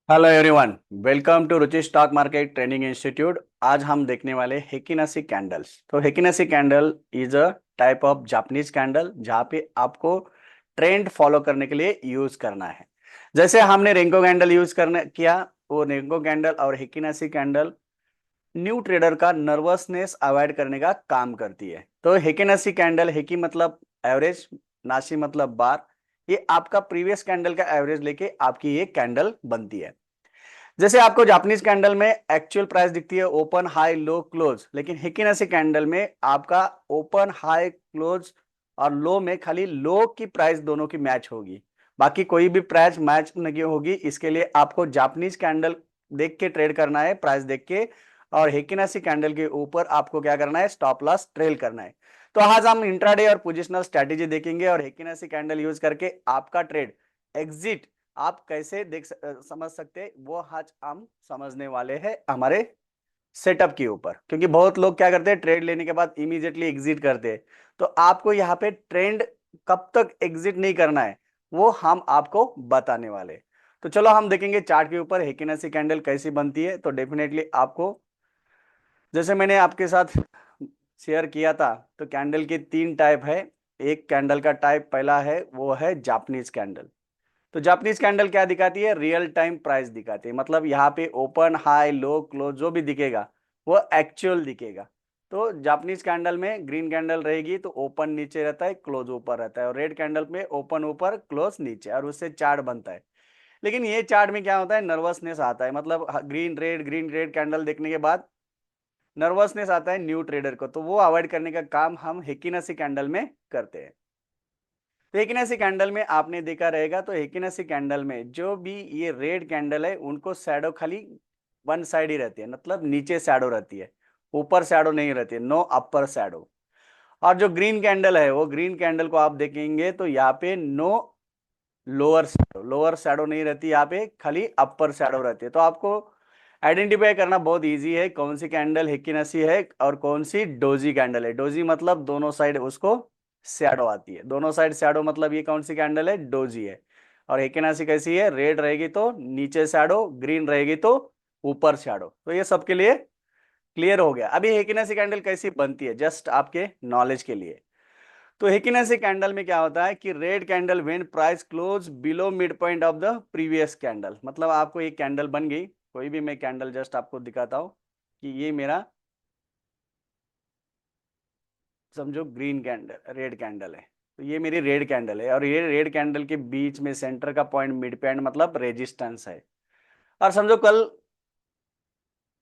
Hello everyone, welcome to Ruchi stock market training institute. आज हम देखने वाले हेकिनासी कैंडल्स। तो heikin ashi candle is a type of Japanese candle जहाँ पे आपको ट्रेंड फॉलो करने के लिए यूज करना है। जैसे हमने रेंको कैंडल यूज करने किया, वो रेंको कैंडल और हेकिनासी कैंडल न्यू ट्रेडर का नर्वसनेस अवॉइड करने का काम करती है। तो हेकिनासी कैंडल, हेकी मतलब एवरेज, नासी मतलब बार, ये आपका प्रीवियस कैंडल का एवरेज लेके आपकी ये कैंडल बनती है। जैसे आपको जापानीज कैंडल में एक्चुअल प्राइस दिखती है ओपन हाई लो क्लोज, लेकिन हेकिनासी कैंडल में आपका ओपन हाई क्लोज और लो में खाली लो की प्राइस दोनों की मैच होगी, बाकी कोई भी प्राइस मैच नहीं होगी। इसके लिए आपको जापानीज कैंडल देख के ट्रेड करना है, प्राइस देख के, और हेकिनासी कैंडल के ऊपर आपको क्या करना है, स्टॉप लॉस ट्रेल करना है। तो आज हम इंट्राडे और पोजिशनल स्ट्रेटेजी देखेंगे और हेकिनासी कैंडल यूज करके आपका ट्रेड एग्जिट आप कैसे समझ सकते हैं, वो आज हम समझने वाले हैं हमारे सेटअप के ऊपर। क्योंकि बहुत लोग क्या करते हैं, ट्रेड लेने के बाद इमीडिएटली एग्जिट करते हैं। तो आपको यहाँ पे ट्रेंड कब तक एग्जिट नहीं करना है वो हम आपको बताने वाले हैं। तो चलो हम देखेंगे चार्ट के ऊपर हेकिनासी कैंडल कैसी बनती है। तो डेफिनेटली आपको, जैसे मैंने आपके साथ शेयर किया था, तो कैंडल के तीन टाइप है। एक कैंडल का टाइप पहला है वो है जापानीज कैंडल। तो जापानीज कैंडल क्या दिखाती है, रियल टाइम प्राइस दिखाती है। मतलब यहाँ पे ओपन हाई लो क्लोज जो भी दिखेगा वो एक्चुअल दिखेगा। तो जापानीज कैंडल में ग्रीन कैंडल रहेगी तो ओपन नीचे रहता है, क्लोज ऊपर रहता है, और रेड कैंडल में ओपन ऊपर क्लोज नीचे, और उससे चार्ट बनता है। लेकिन ये चार्ट में क्या होता है, नर्वसनेस आता है। मतलब ग्रीन रेड कैंडल देखने के बाद नर्वसनेस आता है न्यू ट्रेडर को, तो वो अवॉइड करने का काम हम हेकिनासी कैंडल में करते हैं। तो हेकिनासी कैंडल में आपने देखा रहेगा, तो हेकिनासी कैंडल में जो भी ये रेड कैंडल है उनको शैडो खाली वन साइड ही रहती है, मतलब नीचे शैडो रहती है, ऊपर शैडो नहीं रहती है, नो अपर शैडो। और जो ग्रीन कैंडल है, वो ग्रीन कैंडल को आप देखेंगे तो यहाँ पे नो लोअर शैडो नहीं रहती, यहाँ पे खाली अपर शैडो रहती है। तो आपको आइडेंटिफाई करना बहुत इजी है कौन सी कैंडल हेकिनासी है और कौन सी डोजी कैंडल है। डोजी मतलब दोनों साइड उसको शैडो आती है, दोनों साइड शैडो, मतलब ये कौन सी कैंडल है, डोजी है। और हेकिनासी कैसी है, रेड रहेगी तो नीचे शैडो, ग्रीन रहेगी तो ऊपर शैडो। तो ये सबके लिए क्लियर हो गया। अभी हेकिनासी कैंडल कैसी बनती है, जस्ट आपके नॉलेज के लिए। तो हेकिनासी कैंडल में क्या होता है कि red candle when price close below mid point of the previous candle. मतलब आपको एक कैंडल बन गई, कोई भी मैं कैंडल जस्ट आपको दिखाता हूं कि ये मेरा, समझो ग्रीन कैंडल रेड कैंडल है, तो ये मेरी रेड कैंडल है, और ये रेड कैंडल के बीच में सेंटर का पॉइंट मिड पॉइंट मतलब रेजिस्टेंस है। और समझो कल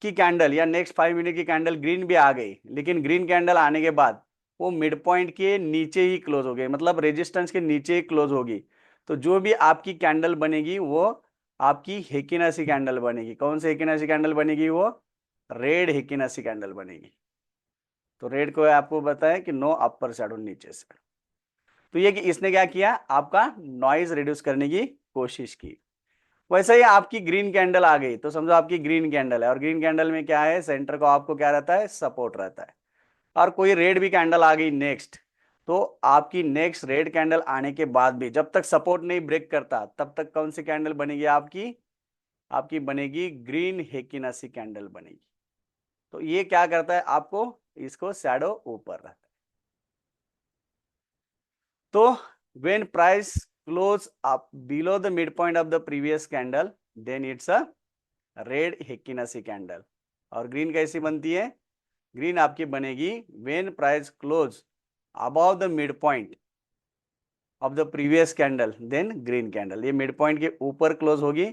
की कैंडल या नेक्स्ट 5 मिनट की कैंडल ग्रीन भी आ गई, लेकिन ग्रीन कैंडल आने के बाद वो मिड पॉइंट के नीचे ही क्लोज हो गई, मतलब रेजिस्टेंस के नीचे ही क्लोज होगी। तो जो भी आपकी कैंडल बनेगी वो आपकी हेकिनासी कैंडल बनेगी। कौन सी हेकिनासी कैंडल बनेगी, वो रेड हेकिनासी कैंडल बनेगी। तो रेड को आपको बताया कि नो अपर शैडो नीचे से। तो ये कि इसने क्या किया, आपका नॉइज रिड्यूस करने की कोशिश की। वैसे ही आपकी ग्रीन कैंडल आ गई, तो समझो आपकी ग्रीन कैंडल है, और ग्रीन कैंडल में क्या है, सेंटर को आपको क्या रहता है, सपोर्ट रहता है। और कोई रेड भी कैंडल आ गई नेक्स्ट, तो आपकी नेक्स्ट रेड कैंडल आने के बाद भी जब तक सपोर्ट नहीं ब्रेक करता तब तक कौन सी कैंडल बनेगी आपकी, आपकी बनेगी ग्रीन हेकिनासी कैंडल बनेगी। तो ये क्या करता है, आपको इसको शैडो ऊपर रहता है। तो when price close up below the midpoint of the previous candle, then it's a red heikin ashi candle. और ग्रीन कैसी बनती है, ग्रीन आपकी बनेगी when price close above the mid point of the previous candle, then green candle. ये mid point के ऊपर close होगी।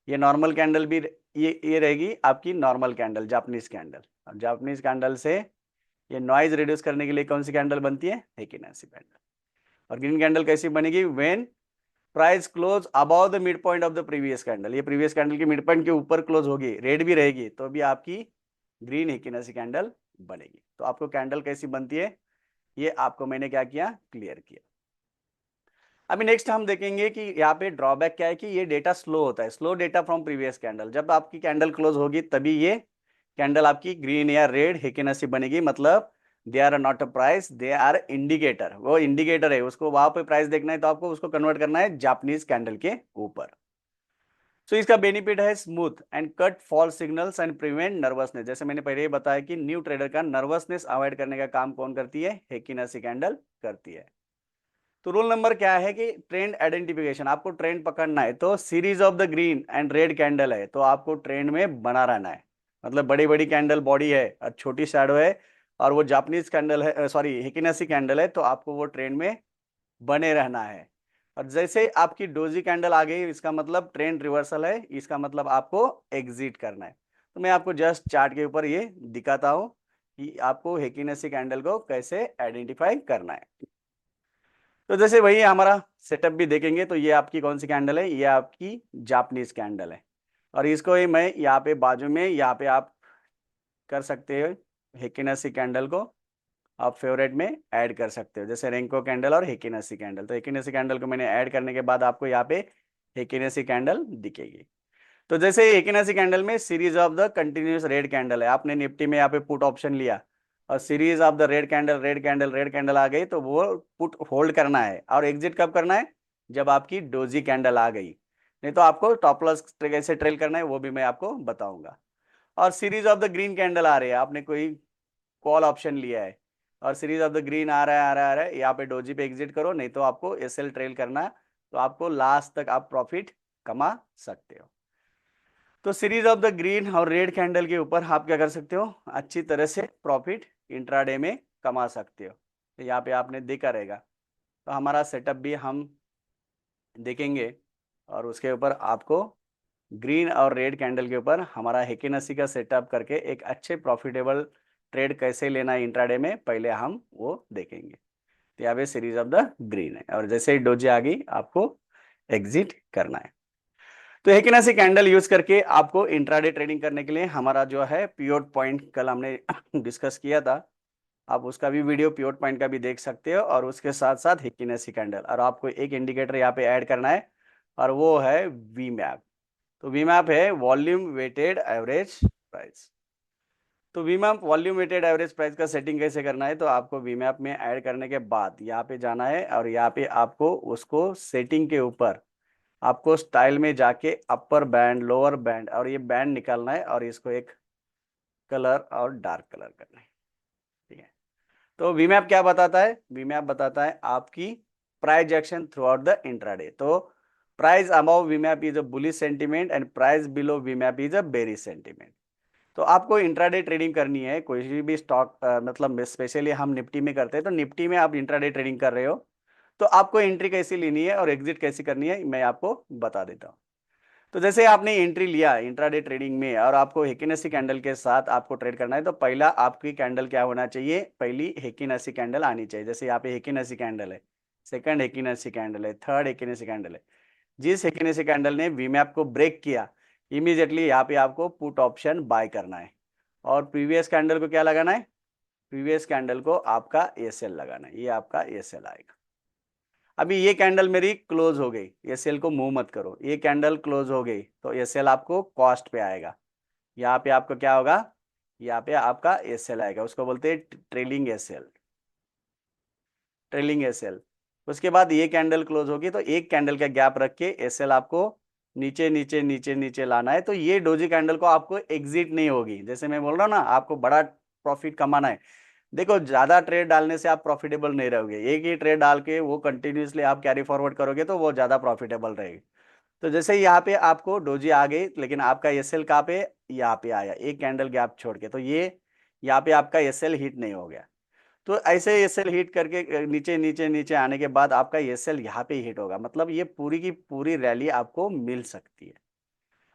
ये नॉर्मल कैंडल भी, ये रहेगी आपकी नॉर्मल कैंडल, जापानीज कैंडल। और जापानीज कैंडल से ये नॉइज रिड्यूस करने के लिए कौन सी कैंडल बनती है, हेकिनासी कैंडल। और ग्रीन कैंडल कैसी बनेगी, when price close about the mid point of the previous candle. ये प्रीवियस कैंडल की मिड पॉइंट के ऊपर क्लोज होगी, रेड भी रहेगी, तो भी आपकी ग्रीन हेकिनासी कैंडल बनेगी। तो आपको कैंडल कैसी बनती है ये आपको मैंने क्या किया, क्लियर किया। अभी नेक्स्ट हम देखेंगे कि यहाँ पे ड्रॉबैक क्या है कि ये डेटा स्लो होता है, slow data from previous candle. जब आपकी कैंडल क्लोज होगी तभी ये कैंडल आपकी ग्रीन या रेड हेकिनासी बनेगी। मतलब they are not a price, they are indicator. वो इंडिकेटर है, उसको वहां पे प्राइस देखना है तो आपको उसको कन्वर्ट करना है जापानीज कैंडल के ऊपर। तो इसका बेनिफिट है smooth and cut fall signals and prevent nervousness. जैसे मैंने पहले ही बताया कि न्यू ट्रेडर का नर्वसनेस अवॉइड करने का काम कौन करती है, हेकिनासी कैंडल करती है। तो रूल नंबर क्या है कि ट्रेंड आइडेंटिफिकेशन, आपको ट्रेंड पकड़ना है तो series of the green and red candle है तो आपको ट्रेंड में बना रहना है। मतलब बड़ी बड़ी कैंडल बॉडी है और छोटी शैडो है और वो जापानीज कैंडल है, सॉरी हेकिनासी कैंडल है, तो आपको वो ट्रेंड में बने रहना है। और जैसे आपकी डोजी कैंडल आ गई इसका मतलब ट्रेंड रिवर्सल है, इसका मतलब आपको एग्जिट करना है। तो मैं आपको जस्ट चार्ट के ऊपर ये दिखाता हूँ कि आपको हेकिनेसी कैंडल को कैसे आइडेंटिफाई करना है। तो जैसे वही हमारा सेटअप भी देखेंगे तो ये आपकी कौन सी कैंडल है, ये आपकी जापानीज कैंडल है। और इसको ही मैं यहाँ पे बाजू में यहाँ पे आप कर सकते हो, हेकिनेसी कैंडल को आप फेवरेट में ऐड कर सकते हो, जैसे रेंको कैंडल और हेकिनेसी कैंडल। तो हेकिनेसी कैंडल को मैंने ऐड करने के बाद आपको यहाँ पे हेकिनेसी कैंडल दिखेगी। तो जैसे हेकिनेसी कैंडल में series of the continuous red candle है, आपने निफ्टी में यहाँ पे पुट ऑप्शन लिया और series of the red candle red candle red candle आ गई तो वो पुट होल्ड करना है और एग्जिट कब करना है, जब आपकी डोजी कैंडल आ गई। नहीं तो आपको टॉप लॉस कैसे ट्रेल करना है वो भी मैं आपको बताऊंगा। और series of the green candle आ रही है, आपने कोई कॉल ऑप्शन लिया है और सीरीज ऑफ द ग्रीन आ रहा है आ रहा है आ रहा है, यहाँ पे डोजी पे एग्जिट करो, नहीं तो आपको एसएल ट्रेल करना है, तो आपको लास्ट तक आप प्रॉफिट कमा सकते हो। तो सीरीज ऑफ द ग्रीन और रेड कैंडल के ऊपर आप क्या कर सकते हो, अच्छी तरह से प्रॉफिट इंट्राडे में कमा सकते हो। तो यहाँ पे आपने देखा रहेगा। तो हमारा सेटअप भी हम देखेंगे और उसके ऊपर आपको ग्रीन और रेड कैंडल के ऊपर हमारा हेकिनसी का सेटअप करके एक अच्छे प्रॉफिटेबल ट्रेड कैसे लेना है इंट्राडे में, पहले हम वो देखेंगे। तो यहाँ पे सीरीज ऑफ द ग्रीन है और जैसे ही डोजी आ गई आपको एग्जिट करना है। तो हेकिनसी कैंडल यूज करके आपको इंट्राडे ट्रेडिंग करने के लिए हमारा जो है पिवट पॉइंट कल हमने डिस्कस किया था, आप उसका भी वीडियो पिवट पॉइंट का भी देख सकते हो और उसके साथ साथ हेकिनसी कैंडल, और आपको एक इंडिकेटर यहाँ पे ऐड करना है और वो है वी मैप। तो वी मैप है वॉल्यूम वेटेड एवरेज प्राइस। तो वी मैप वॉल्यूम वेटेड एवरेज प्राइस का सेटिंग कैसे करना है, तो आपको वी मैप में ऐड करने के बाद यहाँ पे जाना है और यहाँ पे आपको उसको सेटिंग के ऊपर आपको स्टाइल में जाके अपर बैंड लोअर बैंड और ये बैंड निकालना है और इसको एक कलर और डार्क कलर करना है। ठीक है, तो वीमैप क्या बताता है, वीमैप बताता है आपकी price action through out the intraday. तो price above वीमैप is a bullish sentiment and price below वीमैप is a bearish sentiment. तो आपको इंट्राडे ट्रेडिंग करनी है कोई भी स्टॉक, मतलब स्पेशली हम निफ्टी में करते हैं, तो निफ्टी में आप इंट्राडे ट्रेडिंग कर रहे हो तो आपको एंट्री कैसी लेनी है और एग्जिट कैसी करनी है मैं आपको बता देता हूँ। तो जैसे आपने एंट्री लिया इंट्राडे ट्रेडिंग में और आपको हेकिनसी कैंडल के साथ आपको ट्रेड करना है, तो पहला आपकी कैंडल क्या होना चाहिए, पहली हेकिनसी कैंडल आनी चाहिए। जैसे यहाँ पे हेकिनसी कैंडल है, सेकंड हेकिनसी कैंडल है, थर्ड हेकिनसी कैंडल है। जिस हेकिनसी कैंडल ने वीमैप को ब्रेक किया इमीडिएटली यहाँ पे आपको पुट ऑप्शन बाय करना है और प्रीवियस कैंडल को क्या लगाना है, प्रीवियस कैंडल को आपका एसएल लगाना है, ये आपका एसएल आएगा। अभी ये कैंडल मेरी क्लोज हो गई, ये सेल को मूव मत करो, ये कैंडल क्लोज हो गई तो ये सेल आपको कॉस्ट पे आएगा। यहाँ पे आपको क्या होगा, यहाँ पे आपका एसएल आएगा, उसको बोलते हैं ट्रेलिंग एसएल, ट्रेलिंग एसएल। उसके बाद ये कैंडल क्लोज होगी तो एक कैंडल का गैप रख के एसएल आपको नीचे नीचे नीचे नीचे लाना है। तो ये डोजी कैंडल को आपको एग्जिट नहीं होगी, जैसे मैं बोल रहा हूँ ना आपको बड़ा प्रॉफिट कमाना है। देखो ज्यादा ट्रेड डालने से आप प्रॉफिटेबल नहीं रहोगे, एक ही ट्रेड डाल के वो कंटिन्यूसली आप कैरी फॉरवर्ड करोगे तो वो ज्यादा प्रॉफिटेबल रहेगी। तो जैसे यहाँ पे आपको डोजी आ गई लेकिन आपका एसएल कहाँ पे, यहाँ पे आया एक कैंडल गैप छोड़ के, तो ये यहाँ पे आपका एसएल हिट नहीं हो गया। तो ऐसे एसएल हिट करके नीचे नीचे नीचे आने के बाद आपका एसएल यहाँ पे हिट होगा, मतलब ये पूरी की पूरी रैली आपको मिल सकती है।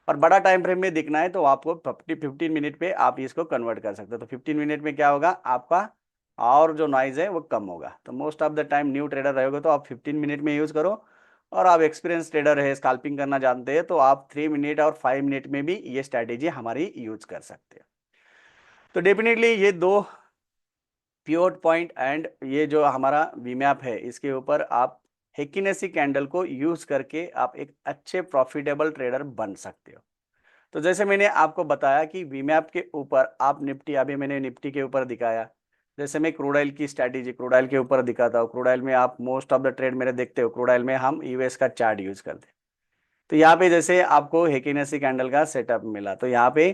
और बड़ा टाइम फ्रेम में दिखना है तो आपको 15 मिनट पे आप इसको कन्वर्ट कर सकते हो। तो 15 मिनट में क्या होगा आपका और जो नॉइज है वो कम होगा। तो most of the time new trader रहोगे तो आप 15 मिनट में यूज करो, और आप एक्सपीरियंस ट्रेडर है स्कैल्पिंग करना जानते हैं तो आप 3 मिनट और 5 मिनट में भी ये स्ट्रैटेजी हमारी यूज कर सकते हैं। तो डेफिनेटली ये दो पिवट पॉइंट एंड ये जो हमारा वीमैप है इसके ऊपर आप हेकिनेसी कैंडल को यूज करके आप एक अच्छे प्रॉफिटेबल ट्रेडर बन सकते हो। तो जैसे मैंने आपको बताया कि वीमैप के ऊपर आप निफ्टी, अभी मैंने निफ्टी के ऊपर दिखाया, जैसे मैं क्रूड ऑयल की स्ट्रैटेजी क्रूड ऑयल के ऊपर दिखाता हूँ। क्रूड ऑयल में आप मोस्ट ऑफ द ट्रेड मेरे देखते हो, क्रूड ऑयल में हम यूएस का चार्ट यूज करते हैं। तो यहाँ पे जैसे आपको हेकिनेसी कैंडल का सेटअप मिला, तो यहाँ पे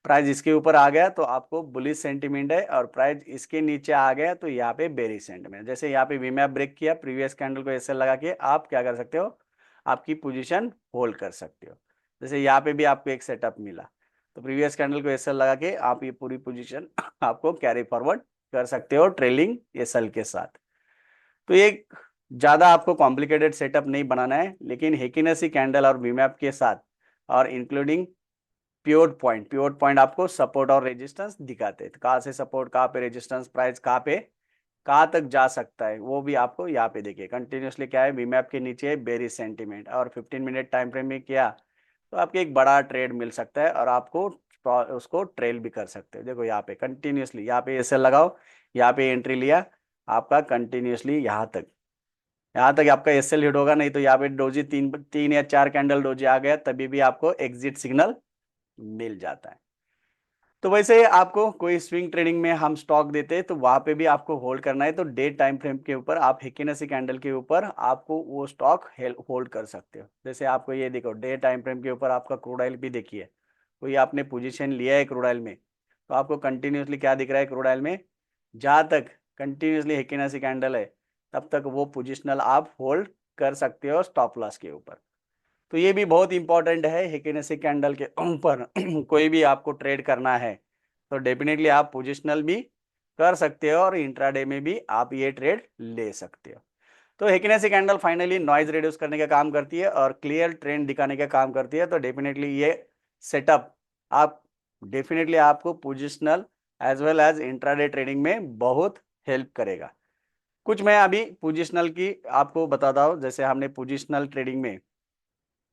प्राइस इसके ऊपर आ गया तो आपको बुलिश सेंटीमेंट है, और प्राइस इसके नीचे आ गया तो यहाँ पे बेरिश सेंटीमेंट। जैसे यहाँ पे वीमैप ब्रेक किया, प्रीवियस कैंडल को ऐसे लगा के आप क्या कर सकते हो, आपकी पोजीशन होल्ड कर सकते हो। जैसे यहाँ पे भी आपको एक सेटअप मिला, तो प्रीवियस कैंडल को ऐसे लगा के आप ये पूरी पोजीशन आपको कैरी फॉरवर्ड कर सकते हो ट्रेलिंग एसएल के साथ। तो ये ज़्यादा आपको कॉम्प्लिकेटेड सेटअप नहीं बनाना है, लेकिन हेकिनेसी कैंडल और वीमैप के साथ और इंक्लूडिंग पिवट पॉइंट आपको सपोर्ट और रेजिस्टेंस दिखाते हैं। तो कहाँ से सपोर्ट, कहाँ पे रेजिस्टेंस, प्राइस कहाँ तक जा सकता है, वो भी आपको यहाँ पे देखिए। कंटिन्यूसली क्या है, वीमैप के नीचे बेरिश सेंटीमेंट, और 15 मिनट टाइम फ्रेम में किया तो आपको एक बड़ा ट्रेड मिल सकता है, और आपको उसको ट्रेल भी कर सकते हो। देखो यहाँ पे कंटिन्यूसली, यहाँ पे ऐसे लगाओ, यहाँ पे एंट्री लिया, आपका कंटिन्यूसली यहाँ तक आपका एसएल हिट होगा। नहीं तो यहाँ पे डोजी तीन या चार कैंडल डोजी आ गया, तभी भी आपको एग्जिट सिग्नल मिल जाता है। तो वैसे आपको कोई स्विंग ट्रेडिंग में हम स्टॉक देते हैं तो वहां पे भी आपको होल्ड करना है, तो डे टाइम फ्रेम के ऊपर आप हेकिनेसी कैंडल के ऊपर आपको वो स्टॉक होल्ड कर सकते हो। जैसे आपको ये देखो, डे टाइम फ्रेम के ऊपर आपका क्रूड ऑयल भी देखिए, कोई आपने पोजीशन लिया है क्रूड ऑयल में, तो आपको कंटिन्यूसली क्या दिख रहा है क्रूड ऑयल में, जहाँ तक कंटिन्यूसली हेकिनेसी कैंडल है तब तक वो पोजिशनल आप होल्ड कर सकते हो स्टॉप लॉस के ऊपर। तो ये भी बहुत इंपॉर्टेंट है, हेकिनेसी कैंडल के ऊपर कोई भी आपको ट्रेड करना है तो डेफिनेटली आप पोजिशनल भी कर सकते हो, और इंट्राडे में भी आप ये ट्रेड ले सकते हो। तो हेकिनेसी कैंडल फाइनली नॉइज रिड्यूस करने का काम करती है और क्लियर ट्रेंड दिखाने का काम करती है। तो डेफिनेटली ये सेटअप आप डेफिनेटली आपको positional as well as intraday trading में बहुत हेल्प करेगा। कुछ मैं अभी पोजिशनल की आपको बताता हूँ। जैसे हमने पोजिशनल ट्रेडिंग में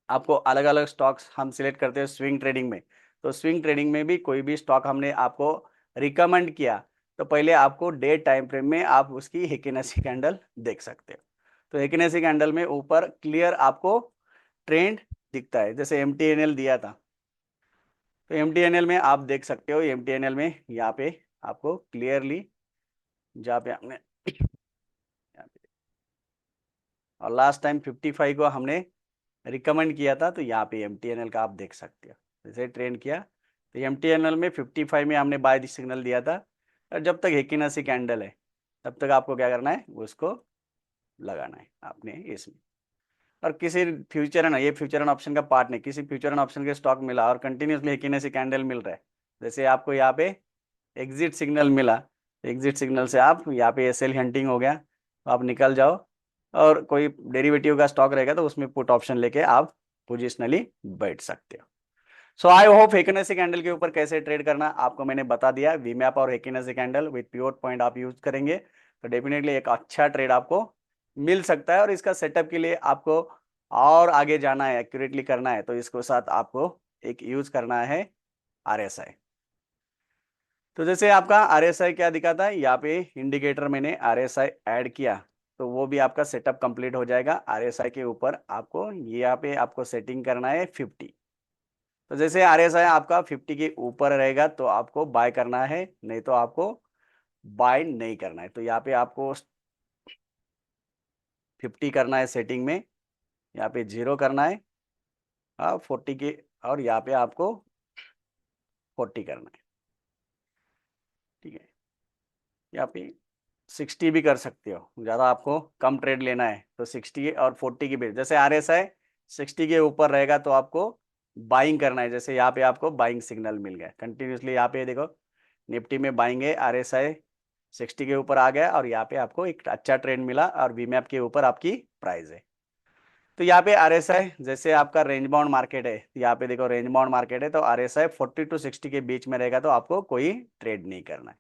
आपको अलग अलग स्टॉक्स हम सिलेक्ट करते हैं स्विंग ट्रेडिंग में, तो स्विंग ट्रेडिंग में भी कोई भी स्टॉक हमने आपको रिकमेंड किया तो पहले आपको डे टाइम फ्रेम में आप उसकी हेकिनेसी कैंडल देख सकते हो। तो हेकिनेसी कैंडल में ऊपर क्लियर आपको ट्रेंड दिखता है। जैसे एमटीएनएल दिया था, तो एमटीएनएल में आप देख सकते हो, एमटीएनएल में यहाँ पे आपको क्लियरली जहाँ पे हमने यहाँ पे, और लास्ट टाइम 55 को हमने रिकमेंड किया था, तो यहाँ पे एमटीएनएल का आप देख सकते हो। जैसे ट्रेंड किया तो एमटीएनएल में 55 में हमने बाय सिग्नल दिया था, और जब तक हेकिनेसी कैंडल है तब तक आपको क्या करना है, उसको लगाना है आपने इसमें। और किसी फ्यूचर है ना, ये फ्यूचर एंड ऑप्शन का पार्ट नहीं, किसी फ्यूचर एंड ऑप्शन के स्टॉक मिला और कंटिन्यूसली हेकिनेसी कैंडल मिल रहा है, जैसे आपको यहाँ पे एग्जिट सिग्नल मिला, एग्जिट सिग्नल से आप यहाँ पे एसएल हंटिंग हो गया तो आप निकल जाओ, और कोई डेरिवेटिव का स्टॉक रहेगा तो उसमें पुट ऑप्शन लेके आप पोजिशनली बैठ सकते हो। सो आई होप हेकिनेसी कैंडल के ऊपर कैसे ट्रेड करना आपको मैंने बता दिया। वीमैप और हेकिनेसी कैंडल विद पिवट पॉइंट आप यूज करेंगे तो डेफिनेटली एक अच्छा ट्रेड आपको मिल सकता है। और इसका सेटअप के लिए आपको और आगे जाना है, एक्यूरेटली करना है, तो इसको साथ आपको एक यूज करना है आरएसआई। तो जैसे आपका आरएसआई क्या दिखाता है, यहाँ पे इंडिकेटर मैंने आरएसआई ऐड किया तो वो भी आपका सेटअप कंप्लीट हो जाएगा। आरएसआई के ऊपर आपको यहाँ पे आपको सेटिंग करना है 50। तो जैसे आरएसआई आपका 50 के ऊपर रहेगा तो आपको बाय करना है, नहीं तो आपको बाय नहीं करना है। तो यहाँ पे आपको 50 करना है सेटिंग में, यहाँ पे 0 करना है, 40 के, और यहाँ पे आपको 40 करना है। ठीक है, यहाँ पे 60 भी कर सकते हो, ज़्यादा आपको कम ट्रेड लेना है तो 60 और 40 के बीच। जैसे आरएसआई 60 के ऊपर रहेगा तो आपको बाइंग करना है। जैसे यहाँ पे आपको बाइंग सिग्नल मिल गया कंटिन्यूसली, यहाँ पे देखो निफ्टी में बाइंग है, आरएसआई 60 के ऊपर आ गया और यहाँ पे आपको एक अच्छा ट्रेंड मिला, और वीमैप के ऊपर आपकी प्राइस है। तो यहाँ पे आरएसआई जैसे आपका रेंज बाउंड मार्केट है, यहाँ पे देखो रेंज बाउंड मार्केट है, तो आरएसआई 40 टू 60 के बीच में रहेगा तो आपको कोई ट्रेड नहीं करना है।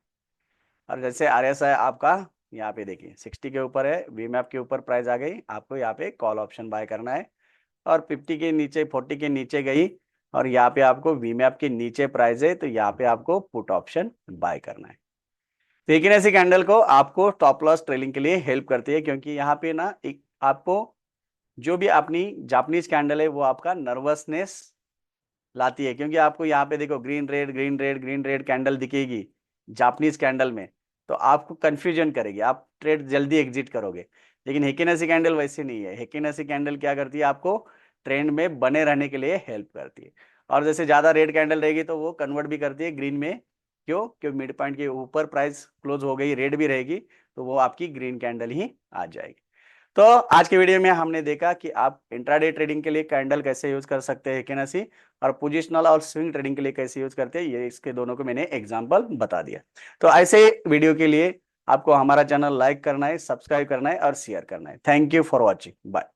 और जैसे आरएसआई आपका यहाँ पे देखिए 60 के ऊपर है, वीमैप के ऊपर प्राइस आ गई, आपको यहाँ पे कॉल ऑप्शन बाय करना है। और 50 के नीचे 40 के नीचे गई और यहाँ पे आपको वीमैप के नीचे प्राइस है, तो यहाँ पे आपको पुट ऑप्शन बाय करना है। लेकिन ऐसी कैंडल को आपको स्टॉप लॉस ट्रेलिंग के लिए हेल्प करती है, क्योंकि यहाँ पे ना एक आपको जो भी अपनी जापानीज कैंडल है वो आपका नर्वसनेस लाती है, क्योंकि आपको यहाँ पे देखो green red green red green red candle दिखेगी जापानीज कैंडल में, तो आपको कंफ्यूजन करेगी, आप ट्रेड जल्दी एग्जिट करोगे। लेकिन हेकिनेसी कैंडल वैसे नहीं है। हेकिनेसी कैंडल क्या करती है, आपको ट्रेंड में बने रहने के लिए हेल्प करती है। और जैसे ज्यादा रेड कैंडल रहेगी तो वो कन्वर्ट भी करती है ग्रीन में। क्यों? क्योंकि मिड पॉइंट के ऊपर प्राइस क्लोज हो गई, रेड भी रहेगी, तो वो आपकी ग्रीन कैंडल ही आ जाएगी। तो आज के वीडियो में हमने देखा कि आप इंट्राडे ट्रेडिंग के लिए कैंडल कैसे यूज कर सकते हैं हेकिनसी, और पोजिशनल और स्विंग ट्रेडिंग के लिए कैसे यूज करते हैं, ये इसके दोनों को मैंने एग्जांपल बता दिया। तो ऐसे वीडियो के लिए आपको हमारा चैनल लाइक करना है, सब्सक्राइब करना है और शेयर करना है। Thank you for watching. Bye.